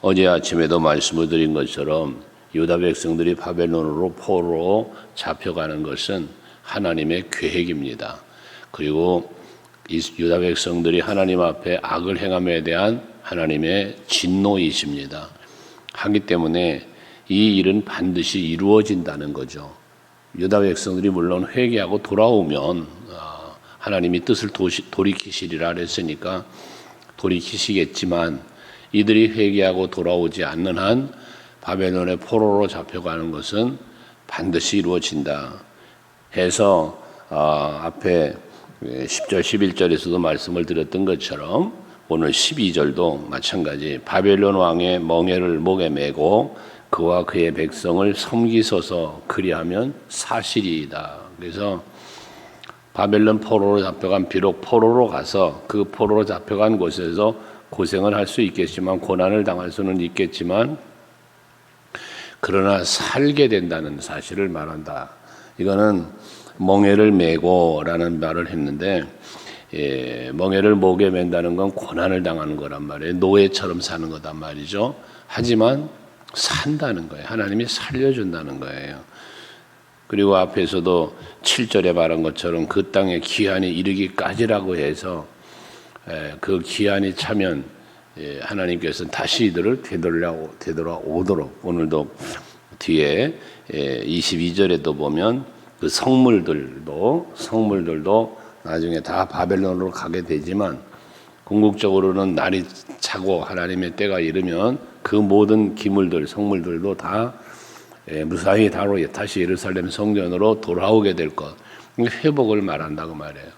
어제 아침에도 말씀을 드린 것처럼 유다 백성들이 바벨론으로 포로로 잡혀가는 것은 하나님의 계획입니다. 그리고 이 유다 백성들이 하나님 앞에 악을 행함에 대한 하나님의 진노이십니다. 하기 때문에 이 일은 반드시 이루어진다는 거죠. 유다 백성들이 물론 회개하고 돌아오면 하나님이 뜻을 돌이키시리라 했으니까 돌이키시겠지만 이들이 회개하고 돌아오지 않는 한 바벨론의 포로로 잡혀가는 것은 반드시 이루어진다 해서 앞에 10절 11절에서도 말씀을 드렸던 것처럼 오늘 12절도 마찬가지 바벨론 왕의 멍에를 목에 메고 그와 그의 백성을 섬기소서 그리하면 사실이다. 그래서 바벨론 포로로 잡혀간 비록 포로로 가서 그 포로로 잡혀간 곳에서 고생을 할 수 있겠지만 고난을 당할 수는 있겠지만 그러나 살게 된다는 사실을 말한다. 이거는 멍에를 메고라는 말을 했는데 멍에를 목에 맨다는 건 고난을 당하는 거란 말이에요. 노예처럼 사는 거단 말이죠. 하지만 산다는 거예요. 하나님이 살려준다는 거예요. 그리고 앞에서도 7절에 말한 것처럼 그 땅에 기한이 이르기까지라고 해서 그 기한이 차면 하나님께서는 다시 이들을 되돌아오도록 오늘도 뒤에 22절에도 보면 그 성물들도 나중에 다 바벨론으로 가게 되지만 궁극적으로는 날이 차고 하나님의 때가 이르면 그 모든 기물들 성물들도 다 무사히 다시 예루살렘 성전으로 돌아오게 될 것, 회복을 말한다고 말해요.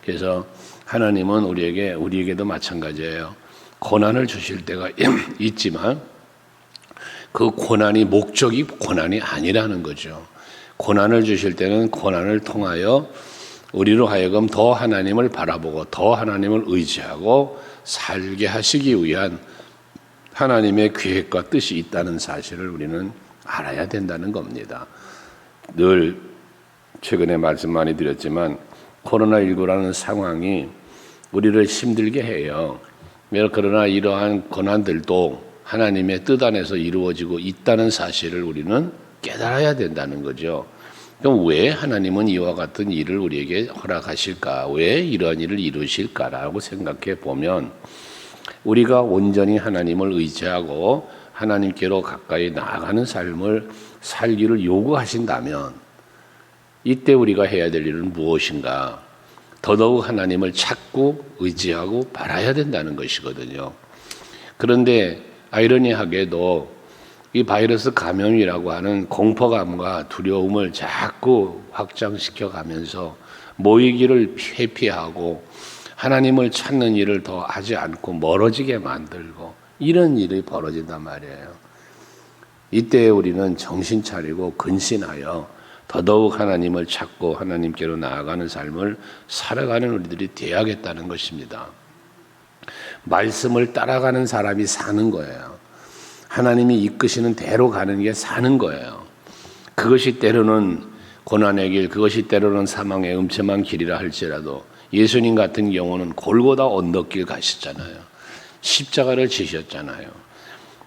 그래서 하나님은 우리에게도 마찬가지예요. 고난을 주실 때가 있지만 그 고난이 목적이 고난이 아니라는 거죠. 고난을 주실 때는 고난을 통하여 우리로 하여금 더 하나님을 바라보고 더 하나님을 의지하고 살게 하시기 위한 하나님의 계획과 뜻이 있다는 사실을 우리는 알아야 된다는 겁니다. 늘 최근에 말씀 많이 드렸지만 코로나19라는 상황이 우리를 힘들게 해요. 그러나 이러한 고난들도 하나님의 뜻 안에서 이루어지고 있다는 사실을 우리는 깨달아야 된다는 거죠. 그럼 왜 하나님은 이와 같은 일을 우리에게 허락하실까? 왜 이런 일을 이루실까라고 생각해 보면 우리가 온전히 하나님을 의지하고 하나님께로 가까이 나아가는 삶을 살기를 요구하신다면 이때 우리가 해야 될 일은 무엇인가? 더더욱 하나님을 찾고 의지하고 바라야 된다는 것이거든요. 그런데 아이러니하게도 이 바이러스 감염이라고 하는 공포감과 두려움을 자꾸 확장시켜 가면서 모이기를 회피하고 하나님을 찾는 일을 더 하지 않고 멀어지게 만들고 이런 일이 벌어진단 말이에요. 이때 우리는 정신 차리고 근신하여 더더욱 하나님을 찾고 하나님께로 나아가는 삶을 살아가는 우리들이 되어야겠다는 것입니다. 말씀을 따라가는 사람이 사는 거예요. 하나님이 이끄시는 대로 가는 게 사는 거예요. 그것이 때로는 고난의 길, 그것이 때로는 사망의 음침한 길이라 할지라도 예수님 같은 경우는 골고다 언덕길 가셨잖아요. 십자가를 지셨잖아요.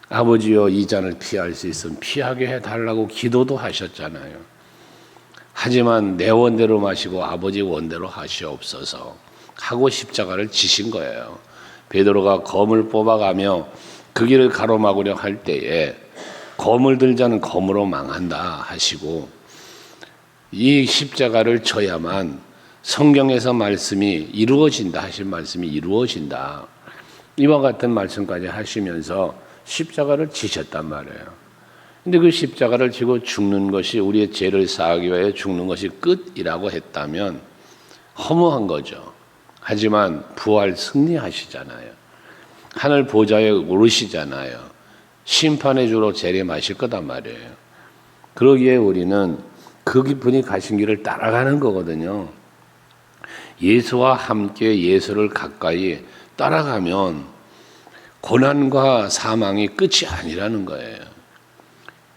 아버지여 이 잔을 피할 수 있으면 피하게 해달라고 기도도 하셨잖아요. 하지만 내 원대로 마시고 아버지 원대로 하시옵소서 하고 십자가를 지신 거예요. 베드로가 검을 뽑아가며 그 길을 가로막으려 할 때에 검을 들자는 검으로 망한다 하시고 이 십자가를 져야만 성경에서 말씀이 이루어진다 하신 말씀이 이루어진다. 이와 같은 말씀까지 하시면서 십자가를 지셨단 말이에요. 근데 그 십자가를 지고 죽는 것이 우리의 죄를 사하기 위해 죽는 것이 끝이라고 했다면 허무한 거죠. 하지만 부활 승리하시잖아요. 하늘 보좌에 오르시잖아요. 심판의 주로 재림하실 거단 말이에요. 그러기에 우리는 그 분이 가신 길을 따라가는 거거든요. 예수와 함께 예수를 가까이 따라가면 고난과 사망이 끝이 아니라는 거예요.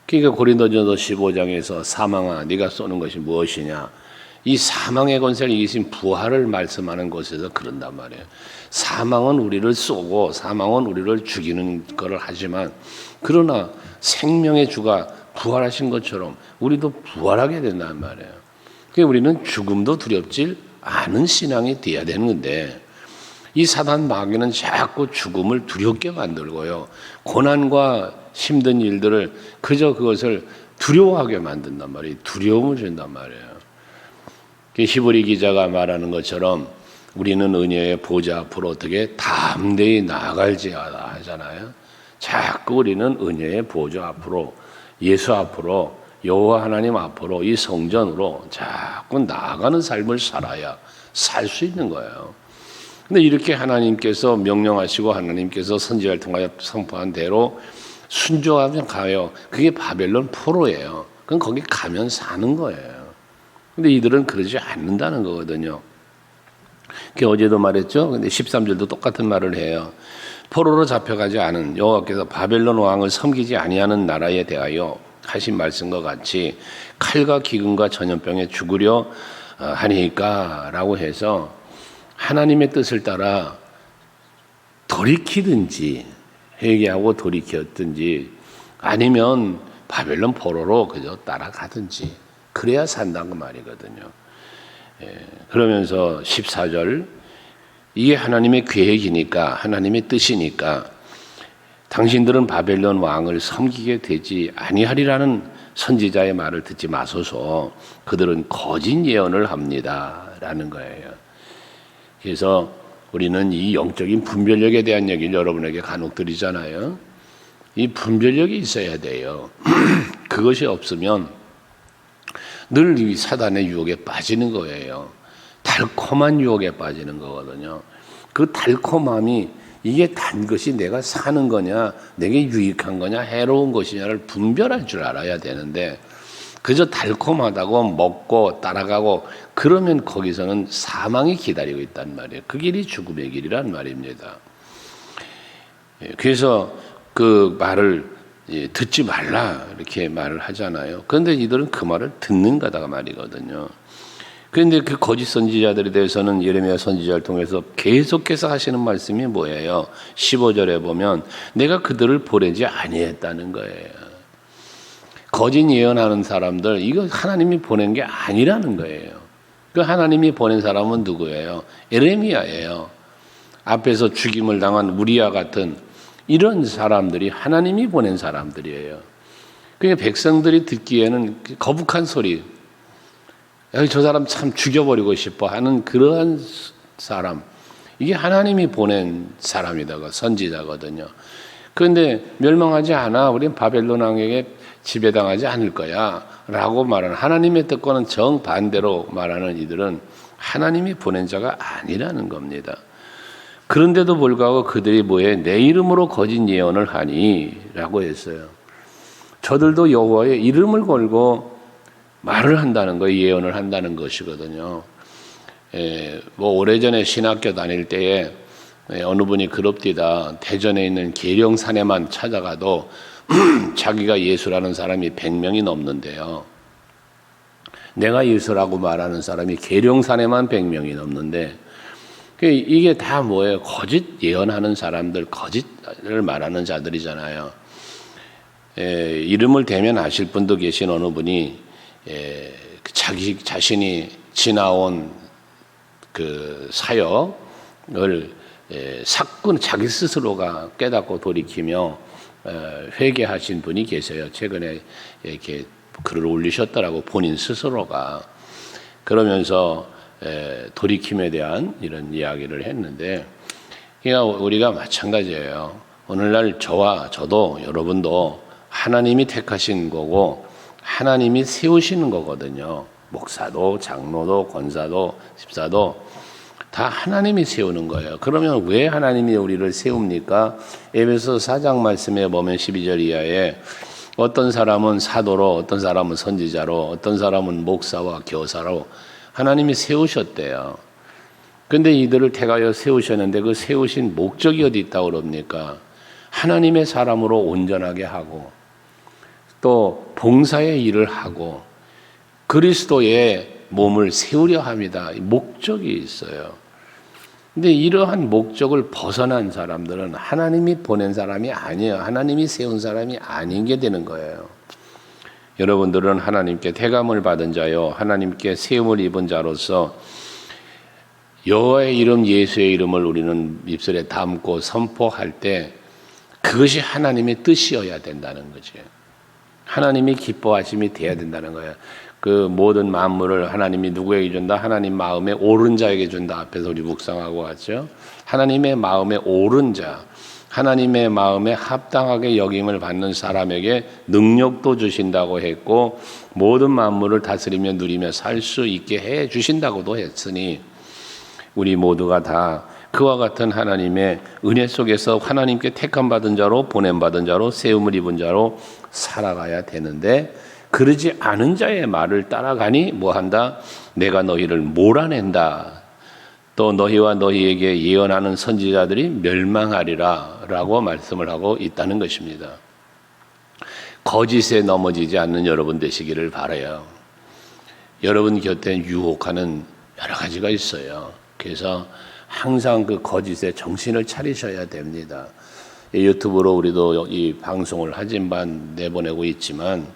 그러니까 고린도전서 15장에서 사망아 네가 쏘는 것이 무엇이냐? 이 사망의 권세를 이기신 부활을 말씀하는 곳에서 그런단 말이에요. 사망은 우리를 쏘고 사망은 우리를 죽이는 것을 하지만 그러나 생명의 주가 부활하신 것처럼 우리도 부활하게 된단 말이에요. 그러니까 우리는 죽음도 두렵지 않은 신앙이 돼야 되는 건데 이 사단 마귀는 자꾸 죽음을 두렵게 만들고요. 고난과 힘든 일들을 그저 그것을 두려워하게 만든단 말이에요. 두려움을 준단 말이에요. 히브리 기자가 말하는 것처럼 우리는 은혜의 보좌 앞으로 어떻게 담대히 나아갈지어다 하잖아요. 자꾸 우리는 은혜의 보좌 앞으로 예수 앞으로 여호와 하나님 앞으로 이 성전으로 자꾸 나아가는 삶을 살아야 살 수 있는 거예요. 근데 이렇게 하나님께서 명령하시고 하나님께서 선지자를 통하여 선포한 대로 순종하면 가요. 그게 바벨론 포로예요. 그건 거기 가면 사는 거예요. 근데 이들은 그러지 않는다는 거거든요. 어제도 말했죠. 근데 13절도 똑같은 말을 해요. 포로로 잡혀가지 않은 여호와께서 바벨론 왕을 섬기지 아니하는 나라에 대하여 하신 말씀과 같이 칼과 기근과 전염병에 죽으려 하니까라고 해서 하나님의 뜻을 따라 돌이키든지 회개하고 돌이켰든지 아니면 바벨론 포로로 그저 따라가든지 그래야 산다는 말이거든요. 그러면서 14절 이게 하나님의 계획이니까 하나님의 뜻이니까 당신들은 바벨론 왕을 섬기게 되지 아니하리라는 선지자의 말을 듣지 마소서. 그들은 거짓 예언을 합니다라는 거예요. 그래서 우리는 이 영적인 분별력에 대한 얘기를 여러분에게 간혹 드리잖아요. 이 분별력이 있어야 돼요. 그것이 없으면 늘 이 사단의 유혹에 빠지는 거예요. 달콤한 유혹에 빠지는 거거든요. 그 달콤함이 이게 단 것이 내가 사는 거냐, 내게 유익한 거냐, 해로운 것이냐를 분별할 줄 알아야 되는데 그저 달콤하다고 먹고 따라가고 그러면 거기서는 사망이 기다리고 있단 말이에요. 그 길이 죽음의 길이란 말입니다. 그래서 그 말을 듣지 말라 이렇게 말을 하잖아요. 그런데 이들은 그 말을 듣는 거다 말이거든요. 그런데 그 거짓 선지자들에 대해서는 예레미야 선지자를 통해서 계속해서 하시는 말씀이 뭐예요? 15절에 보면 내가 그들을 보내지 아니했다는 거예요. 거짓 예언하는 사람들 이거 하나님이 보낸 게 아니라는 거예요. 그 하나님이 보낸 사람은 누구예요? 예레미야예요. 앞에서 죽임을 당한 우리와 같은 이런 사람들이 하나님이 보낸 사람들이에요. 그러니까 백성들이 듣기에는 거북한 소리, 저 사람 참 죽여버리고 싶어 하는 그러한 사람, 이게 하나님이 보낸 사람이다가 선지자거든요. 그런데 멸망하지 않아, 우리는 바벨론 왕에게 지배당하지 않을 거야 라고 말하는 하나님의 뜻과는 정반대로 말하는 이들은 하나님이 보낸 자가 아니라는 겁니다. 그런데도 불구하고 그들이 뭐해? 내 이름으로 거짓 예언을 하니 라고 했어요. 저들도 여호와의 이름을 걸고 말을 한다는 거예요. 예언을 한다는 것이거든요. 뭐 오래전에 신학교 다닐 때에 어느 분이 그럽디다. 대전에 있는 계룡산에만 찾아가도 자기가 예수라는 사람이 100명이 넘는데요. 내가 예수라고 말하는 사람이 계룡산에만 100명이 넘는데 이게 다 뭐예요? 거짓 예언하는 사람들, 거짓을 말하는 자들이잖아요. 이름을 대면하실 분도 계신 어느 분이 자기 자신이 지나온 그 사역을 사건 자기 스스로가 깨닫고 돌이키며 회개하신 분이 계세요. 최근에 이렇게 글을 올리셨더라고 본인 스스로가. 그러면서 돌이킴에 대한 이런 이야기를 했는데, 그러니까 우리가 마찬가지예요. 오늘날 저와 저도 여러분도 하나님이 택하신 거고 하나님이 세우시는 거거든요. 목사도 장로도 권사도 집사도 다 하나님이 세우는 거예요. 그러면 왜 하나님이 우리를 세웁니까? 에베소 4장 말씀에 보면 12절 이하에 어떤 사람은 사도로, 어떤 사람은 선지자로, 어떤 사람은 목사와 교사로 하나님이 세우셨대요. 근데 이들을 택하여 세우셨는데 그 세우신 목적이 어디 있다고 그럽니까? 하나님의 사람으로 온전하게 하고 또 봉사의 일을 하고 그리스도의 몸을 세우려 합니다. 목적이 있어요. 근데 이러한 목적을 벗어난 사람들은 하나님이 보낸 사람이 아니에요. 하나님이 세운 사람이 아닌 게 되는 거예요. 여러분들은 하나님께 대감을 받은 자요, 하나님께 세움을 입은 자로서 여호와의 이름, 예수의 이름을 우리는 입술에 담고 선포할 때 그것이 하나님의 뜻이어야 된다는 거지. 하나님이 기뻐하심이 돼야 된다는 거예요. 그 모든 만물을 하나님이 누구에게 준다? 하나님 마음에 옳은 자에게 준다. 앞에서 우리 묵상하고 왔죠. 하나님의 마음에 옳은 자, 하나님의 마음에 합당하게 여김을 받는 사람에게 능력도 주신다고 했고 모든 만물을 다스리며 누리며 살 수 있게 해 주신다고도 했으니 우리 모두가 다 그와 같은 하나님의 은혜 속에서 하나님께 택함받은 자로, 보냄받은 자로, 세움을 입은 자로 살아가야 되는데 그러지 않은 자의 말을 따라가니 뭐한다? 내가 너희를 몰아낸다. 또 너희와 너희에게 예언하는 선지자들이 멸망하리라 라고 말씀을 하고 있다는 것입니다. 거짓에 넘어지지 않는 여러분 되시기를 바라요. 여러분 곁에 유혹하는 여러 가지가 있어요. 그래서 항상 그 거짓에 정신을 차리셔야 됩니다. 유튜브로 우리도 이 방송을 하진반 내보내고 있지만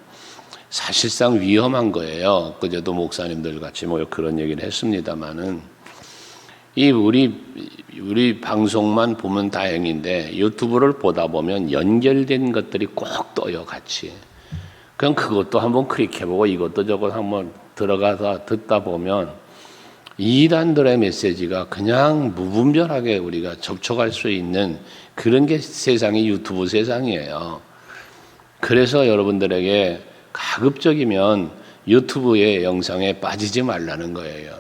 사실상 위험한 거예요. 그제도 목사님들 같이 뭐 그런 얘기를 했습니다만은 이 우리 방송만 보면 다행인데 유튜브를 보다 보면 연결된 것들이 꼭 떠요, 같이. 그냥 그것도 한번 클릭해보고 이것도 저것 한번 들어가서 듣다 보면 이단들의 메시지가 그냥 무분별하게 우리가 접촉할 수 있는 그런 게 세상이 유튜브 세상이에요. 그래서 여러분들에게 가급적이면 유튜브의 영상에 빠지지 말라는 거예요.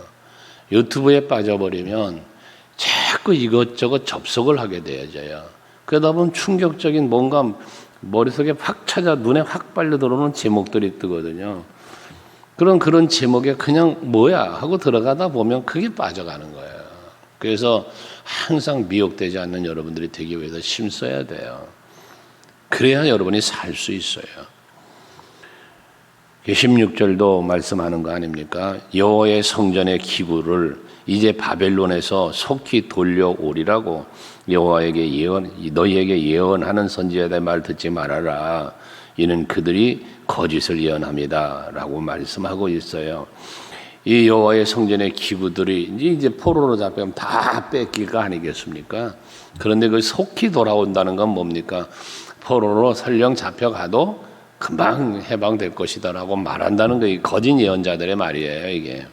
유튜브에 빠져버리면 자꾸 이것저것 접속을 하게 되어져요. 그러다 보면 충격적인 뭔가 머릿속에 확 찾아 눈에 확 빨려 들어오는 제목들이 뜨거든요. 그런 제목에 그냥 뭐야 하고 들어가다 보면 그게 빠져가는 거예요. 그래서 항상 미혹되지 않는 여러분들이 되기 위해서 힘써야 돼요. 그래야 여러분이 살 수 있어요. 16절도 말씀하는 거 아닙니까? 여호와의 성전의 기구를 이제 바벨론에서 속히 돌려오리라고 여호와에게 너희에게 예언하는 선지자의 말 듣지 말아라. 이는 그들이 거짓을 예언합니다. 라고 말씀하고 있어요. 이 여호와의 성전의 기구들이 이제 포로로 잡히면 다 뺏길 거 아니겠습니까? 그런데 그 속히 돌아온다는 건 뭡니까? 포로로 설령 잡혀가도 금방 해방될 것이다라고 말한다는 게 거짓 예언자들의 말이에요, 이게.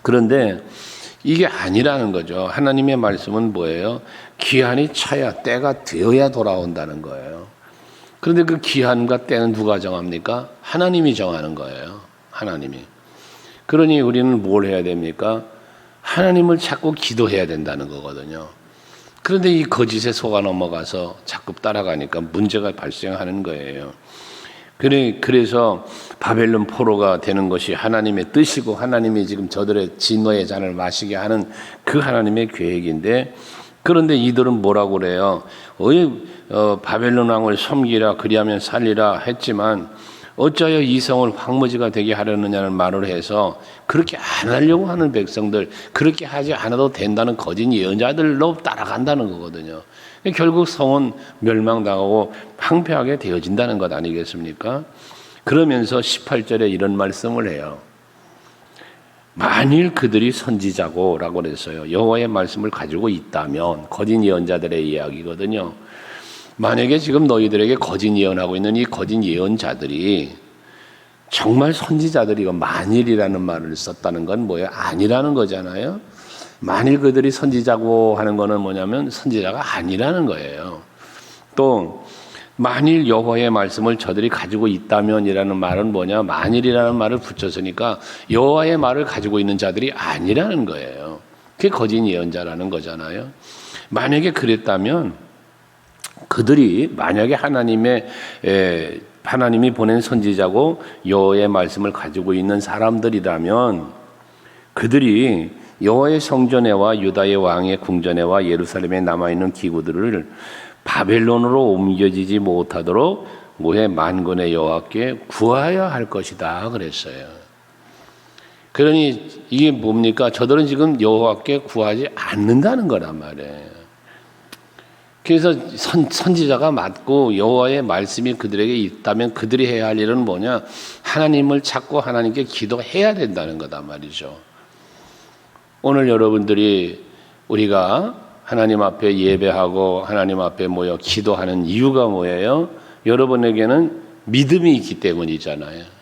그런데 이게 아니라는 거죠. 하나님의 말씀은 뭐예요? 기한이 차야 때가 되어야 돌아온다는 거예요. 그런데 그 기한과 때는 누가 정합니까? 하나님이 정하는 거예요. 하나님이. 그러니 우리는 뭘 해야 됩니까? 하나님을 찾고 기도해야 된다는 거거든요. 그런데 이 거짓에 속아 넘어가서 자꾸 따라가니까 문제가 발생하는 거예요. 그래서 바벨론 포로가 되는 것이 하나님의 뜻이고 하나님이 지금 저들의 진노의 잔을 마시게 하는 그 하나님의 계획인데 그런데 이들은 뭐라고 그래요? 바벨론 왕을 섬기라 그리하면 살리라 했지만 어찌하여 이 성을 황무지가 되게 하려느냐는 말을 해서 그렇게 안 하려고 하는 백성들, 그렇게 하지 않아도 된다는 거짓 예언자들로 따라간다는 거거든요. 결국 성은 멸망당하고 황폐하게 되어진다는 것 아니겠습니까? 그러면서 18절에 이런 말씀을 해요. 만일 그들이 선지자고 라고 그랬어요. 여호와의 말씀을 가지고 있다면, 거짓 예언자들의 이야기거든요. 만약에 지금 너희들에게 거짓 예언하고 있는 이 거짓 예언자들이 정말 선지자들이 이거 만일이라는 말을 썼다는 건 뭐예요? 아니라는 거잖아요. 만일 그들이 선지자고 하는 거는 뭐냐면 선지자가 아니라는 거예요. 또 만일 여호와의 말씀을 저들이 가지고 있다면이라는 말은 뭐냐? 만일이라는 말을 붙였으니까 여호와의 말을 가지고 있는 자들이 아니라는 거예요. 그게 거짓 예언자라는 거잖아요. 만약에 그랬다면 그들이 만약에 하나님이 보낸 선지자고 여호와의 말씀을 가지고 있는 사람들이라면 그들이 여호와의 성전에와 유다의 왕의 궁전에와 예루살렘에 남아있는 기구들을 바벨론으로 옮겨지지 못하도록 만군의 여호와께 구하여야 할 것이다 그랬어요. 그러니 이게 뭡니까? 저들은 지금 여호와께 구하지 않는다는 거란 말이에요. 그래서 선지자가 맞고 여호와의 말씀이 그들에게 있다면 그들이 해야 할 일은 뭐냐? 하나님을 찾고 하나님께 기도해야 된다는 거단 말이죠. 오늘 여러분들이 우리가 하나님 앞에 예배하고 하나님 앞에 모여 기도하는 이유가 뭐예요? 여러분에게는 믿음이 있기 때문이잖아요.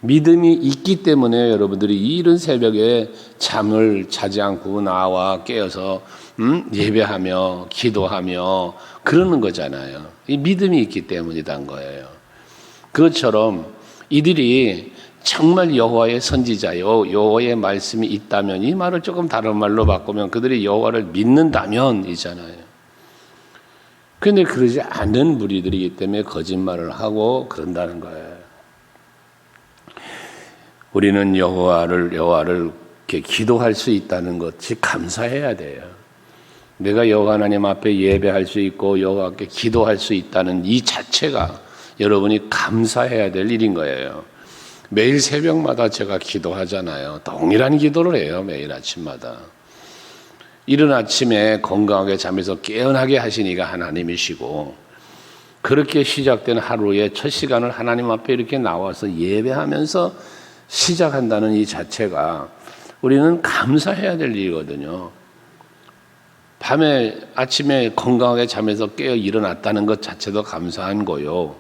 믿음이 있기 때문에 여러분들이 이른 새벽에 잠을 자지 않고 나와 깨어서 예배하며 기도하며 그러는 거잖아요. 이 믿음이 있기 때문이란 거예요. 그것처럼 이들이 정말 여호와의 선지자요, 여호와의 말씀이 있다면, 이 말을 조금 다른 말로 바꾸면 그들이 여호와를 믿는다면이잖아요. 그런데 그러지 않는 무리들이기 때문에 거짓말을 하고 그런다는 거예요. 우리는 여호와를 이렇게 기도할 수 있다는 것이 감사해야 돼요. 내가 여호와 하나님 앞에 예배할 수 있고 여호와께 기도할 수 있다는 이 자체가 여러분이 감사해야 될 일인 거예요. 매일 새벽마다 제가 기도하잖아요. 동일한 기도를 해요. 매일 아침마다. 이른 아침에 건강하게 잠에서 깨어나게 하시니가 하나님이시고, 그렇게 시작된 하루의 첫 시간을 하나님 앞에 이렇게 나와서 예배하면서 시작한다는 이 자체가 우리는 감사해야 될 일이거든요. 밤에 아침에 건강하게 잠에서 깨어 일어났다는 것 자체도 감사한 거요.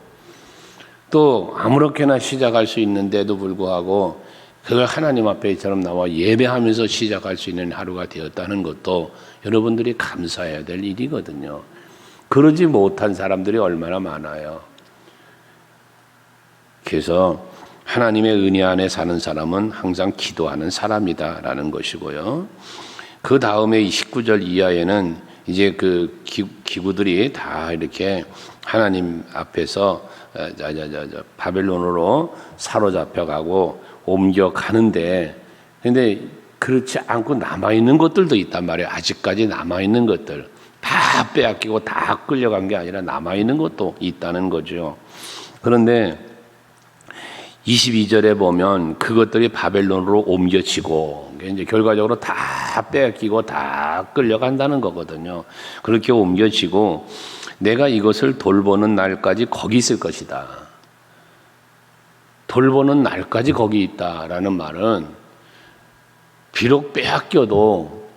또 아무렇게나 시작할 수 있는데도 불구하고 그걸 하나님 앞에 이처럼 나와 예배하면서 시작할 수 있는 하루가 되었다는 것도 여러분들이 감사해야 될 일이거든요. 그러지 못한 사람들이 얼마나 많아요. 그래서 하나님의 은혜 안에 사는 사람은 항상 기도하는 사람이다라는 것이고요. 그 다음에 19절 이하에는 이제 그 기구들이 다 이렇게 하나님 앞에서 바벨론으로 사로잡혀가고 옮겨가는데, 근데 그렇지 않고 남아있는 것들도 있단 말이에요. 아직까지 남아있는 것들. 다 빼앗기고 다 끌려간 게 아니라 남아있는 것도 있다는 거죠. 그런데 22절에 보면 그것들이 바벨론으로 옮겨지고, 이제 결과적으로 다 빼앗기고 다 끌려간다는 거거든요. 그렇게 옮겨지고 내가 이것을 돌보는 날까지 거기 있을 것이다. 돌보는 날까지 거기 있다라는 말은 비록 빼앗겨도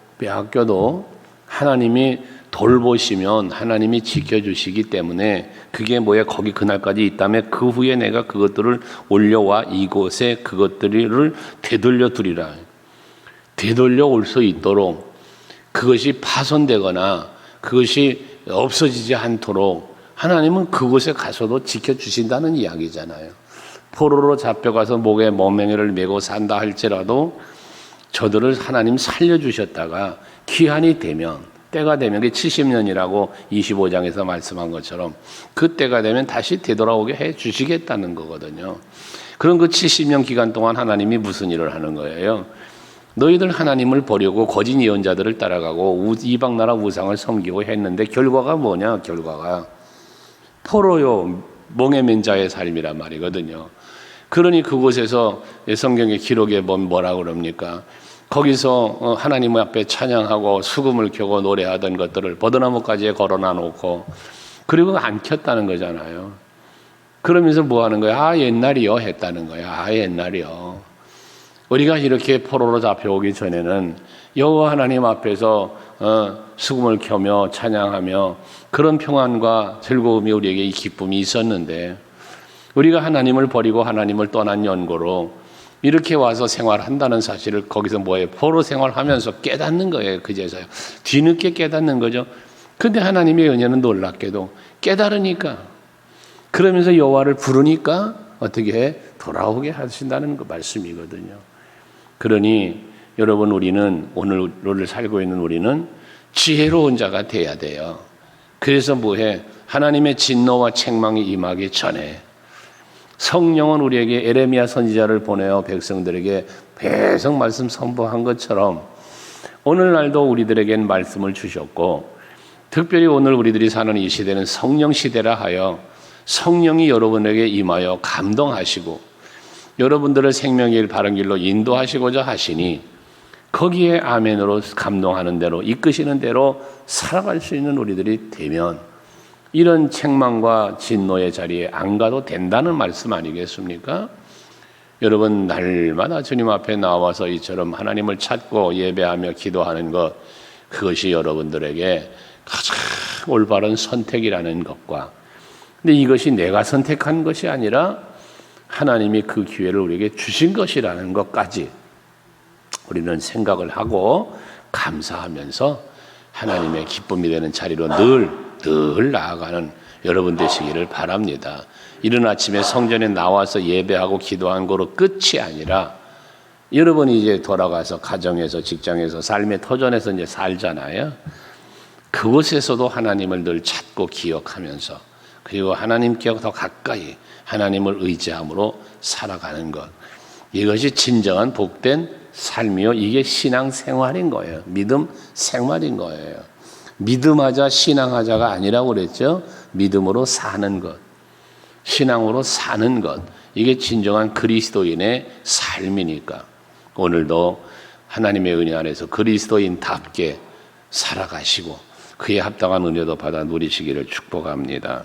하나님이 돌보시면 하나님이 지켜주시기 때문에, 그게 뭐야, 거기 그날까지 있다면 그 후에 내가 그것들을 올려와 이곳에 그것들을 되돌려 두리라. 되돌려 올 수 있도록, 그것이 파손되거나 그것이 없어지지 않도록 하나님은 그곳에 가서도 지켜주신다는 이야기잖아요. 포로로 잡혀가서 목에 멍에를 메고 산다 할지라도 저들을 하나님 살려주셨다가 기한이 되면, 때가 되면, 그게 70년이라고 25장에서 말씀한 것처럼 그 때가 되면 다시 되돌아오게 해 주시겠다는 거거든요. 그런 그 70년 기간 동안 하나님이 무슨 일을 하는 거예요? 너희들 하나님을 버리고 거짓 예언자들을 따라가고 이방 나라 우상을 섬기고 했는데 결과가 뭐냐? 결과가 포로요, 멍에 맨 자의 삶이란 말이거든요. 그러니 그곳에서 성경의 기록에 보면 뭐라고 그럽니까? 거기서 하나님 앞에 찬양하고 수금을 켜고 노래하던 것들을 버드나무가지에 걸어놔 놓고 그리고 안 켰다는 거잖아요. 그러면서 뭐 하는 거야? 아, 옛날이요 했다는 거야. 아, 옛날이요. 우리가 이렇게 포로로 잡혀오기 전에는 여호와 하나님 앞에서 수금을 켜며 찬양하며 그런 평안과 즐거움이 우리에게 이 기쁨이 있었는데, 우리가 하나님을 버리고 하나님을 떠난 연고로 이렇게 와서 생활한다는 사실을 거기서 뭐예요? 포로 생활하면서 깨닫는 거예요. 그제서야 뒤늦게 깨닫는 거죠. 근데 하나님의 은혜는 놀랍게도 깨달으니까, 그러면서 여호와를 부르니까 어떻게 해? 돌아오게 하신다는 그 말씀이거든요. 그러니 여러분, 우리는 오늘을 살고 있는 우리는 지혜로운 자가 돼야 돼요. 그래서 뭐해? 하나님의 진노와 책망이 임하기 전에 성령은 우리에게 에레미야 선지자를 보내어 백성들에게 계속 말씀 선포한 것처럼 오늘날도 우리들에겐 말씀을 주셨고, 특별히 오늘 우리들이 사는 이 시대는 성령 시대라 하여 성령이 여러분에게 임하여 감동하시고 여러분들을 생명의 길, 바른 길로 인도하시고자 하시니 거기에 아멘으로 감동하는 대로 이끄시는 대로 살아갈 수 있는 우리들이 되면 이런 책망과 진노의 자리에 안 가도 된다는 말씀 아니겠습니까? 여러분 날마다 주님 앞에 나와서 이처럼 하나님을 찾고 예배하며 기도하는 것, 그것이 여러분들에게 가장 올바른 선택이라는 것과, 근데 이것이 내가 선택한 것이 아니라 하나님이 그 기회를 우리에게 주신 것이라는 것까지 우리는 생각을 하고 감사하면서 하나님의 기쁨이 되는 자리로 늘 나아가는 여러분 되시기를 바랍니다. 이른 아침에 성전에 나와서 예배하고 기도한 거로 끝이 아니라 여러분이 이제 돌아가서 가정에서, 직장에서, 삶의 터전에서 이제 살잖아요. 그곳에서도 하나님을 늘 찾고 기억하면서, 그리고 하나님께 더 가까이 하나님을 의지함으로 살아가는 것, 이것이 진정한 복된 삶이요, 이게 신앙생활인 거예요. 믿음 생활인 거예요. 믿음하자 신앙하자가 아니라고 그랬죠. 믿음으로 사는 것, 신앙으로 사는 것, 이게 진정한 그리스도인의 삶이니까 오늘도 하나님의 은혜 안에서 그리스도인답게 살아가시고 그에 합당한 은혜도 받아 누리시기를 축복합니다.